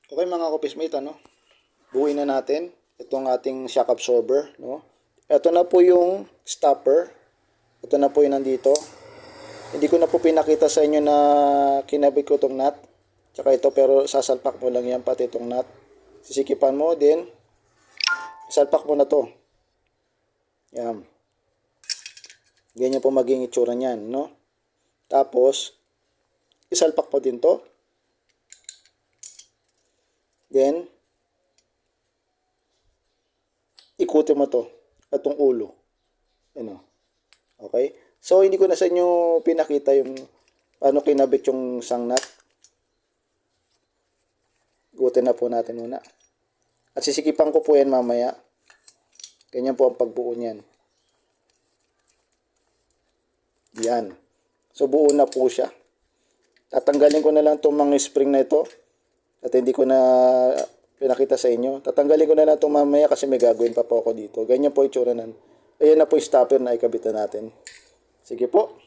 Okay mga ka-office-mate, buuin na natin itong ating shock absorber, no? Ito na po yung stopper. Ito na po yung nandito. Hindi ko na po pinakita sa inyo na kinabit ko itong nut. Tsaka ito, pero sasalpak mo lang yan pati itong nut. Sisikipan mo din. Salpak mo na to. Yan. Ganyan po maging itsura niyan, no? Tapos, isalpak mo din to. Then, ikutin mo to. Itong ulo. Ano? Okay? So, hindi ko na sa inyo pinakita yung paano kinabit yung isang nut. Ikutin na po natin muna. At sisikipan ko po yan mamaya. Ganyan po ang pagbuo niyan. Yan. So, buo na po siya. Tatanggalin ko na lang itong mga spring na ito. At hindi ko na pinakita sa inyo. Tatanggalin ko na lang itong mamaya kasi may gagawin pa po ako dito. Ganyan po itsura nan. Ayan na po yung stopper na ikabitan natin. Sige po.